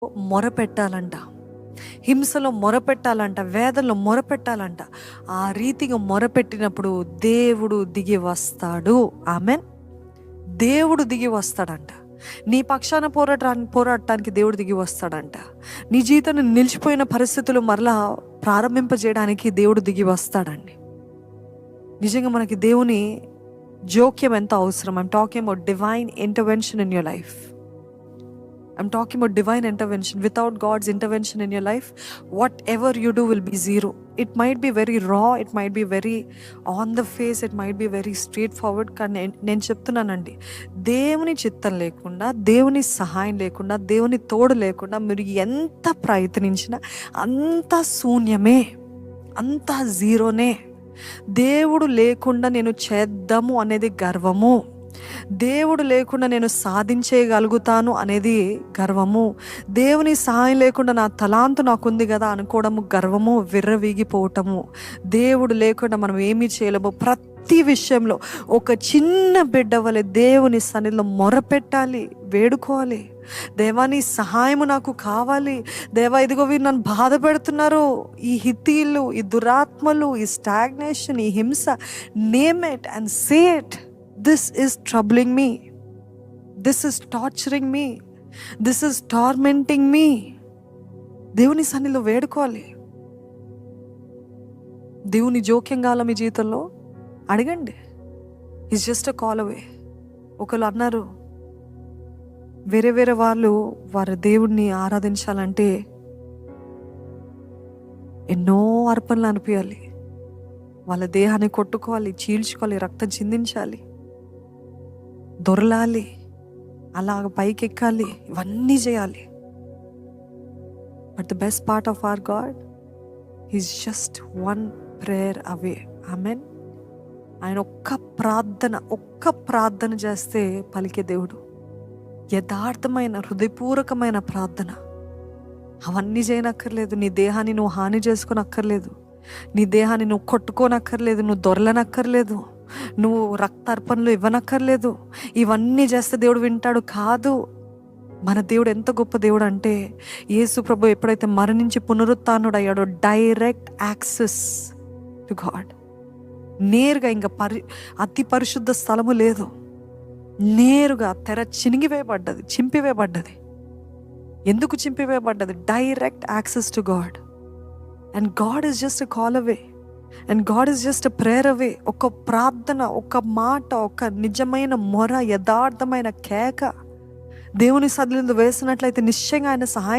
మొరపెట్టాలంట, హింసలో మొరపెట్టాలంట, వేదనలో మొరపెట్టాలంట. ఆ రీతిగా మొరపెట్టినప్పుడు దేవుడు దిగి వస్తాడు. ఆమెన్. దేవుడు దిగి వస్తాడంట. నీ పక్షాన పోరాడటానికి దేవుడు దిగి వస్తాడంట. నీ జీవితాన్ని నిలిచిపోయిన పరిస్థితులు మరలా ప్రారంభింపజేయడానికి దేవుడు దిగి వస్తాడండి. నిజంగా మనకి దేవుని జోక్యం ఎంత అవసరం. I'm talking about divine intervention in your life. I'm talking about divine intervention. Without God's intervention in your life, whatever you do will be zero. It might be very raw, it might be very on the face, it might be very straightforward. కానీ నేను చెప్తున్నానండి, దేవుని చిత్తం లేకుండా, దేవుని సహాయం లేకుండా, దేవుని తోడు లేకుండా మీరు ఎంత ప్రయత్నించినా అంత శూన్యమే, అంత జీరోనే. దేవుడు లేకుండా నేను చేద్దాము అనేది గర్వము, దేవుడు లేకుండా నేను సాధించేయగలుగుతాను అనేది గర్వము, దేవుని సహాయం లేకుండా నా తలాంతు నాకుంది కదా అనుకోవడము గర్వము, విర్రవీగిపోవటము. దేవుడు లేకుండా మనం ఏమీ చేయలేము. ప్రతి విషయంలో ఒక చిన్న బిడ్డ వలె దేవుని సన్నిధిలో మొరపెట్టాలి, వేడుకోవాలి. దేవా నీ సహాయము నాకు కావాలి. దేవా ఇదిగో వీరు నన్ను బాధ పెడుతున్నారు, ఈ హిత్తీలు, ఈ దురాత్మలు, ఈ స్టాగ్నేషన్, ఈ హింస, name it and say it. This is troubling me. This is torturing me. This is tormenting me. దేవుని సన్నిధిలో వేడుకోవాలి. దేవుని జోక్యం కావాలా మీ జీవితంలో? అడగండి. ఇట్స్ జస్ట్ అ కాల్ అవే. ఒకళ్ళు అన్నారు, వేరే వేరే వాళ్ళు వారి దేవుణ్ణి ఆరాధించాలంటే ఎన్నో అర్పణలు అనిపించాలి, వాళ్ళ దేహాన్ని కొట్టుకోవాలి, చీల్చుకోవాలి, రక్తం చిందించాలి, దొరలాలి, అలాగ పైకెక్కాలి, ఇవన్నీ చేయాలి. But the best part of our God is just one prayer away. Amen. ఆయన ఒక్క ప్రార్థన చేస్తే పలికే దేవుడు. యథార్థమైన హృదయపూర్వకమైన ప్రార్థన. అవన్నీ చేయనక్కర్లేదు. నీ దేహాన్ని నువ్వు హాని చేసుకోనక్కర్లేదు, నీ దేహాన్ని నువ్వు కొట్టుకోనక్కర్లేదు, నువ్వు దొరలనక్కర్లేదు, నువ్వు రక్తార్పణలు ఇవ్వనక్కర్లేదు. ఇవన్నీ చేస్తే దేవుడు వింటాడు కాదు. మన దేవుడు ఎంత గొప్ప దేవుడు అంటే, యేసు ప్రభు ఎప్పుడైతే మరణించి పునరుత్థానుడు అయ్యాడో, డైరెక్ట్ యాక్సెస్ టు గాడ్. నేరుగా ఇంకా అతి పరిశుద్ధ స్థలము లేదు, నేరుగా తెర చింపివేయబడ్డది. ఎందుకు చింపివేయబడ్డది? Direct access to God. And God is just a call away, and God is just a prayer away. ఒక ప్రార్థన, ఒక మాట, ఒక నిజమైన మొర, యథార్థమైన కేక దేవుని సన్నిధిలో వేసినట్లయితే నిశ్చయంగా ఆయన సహాయం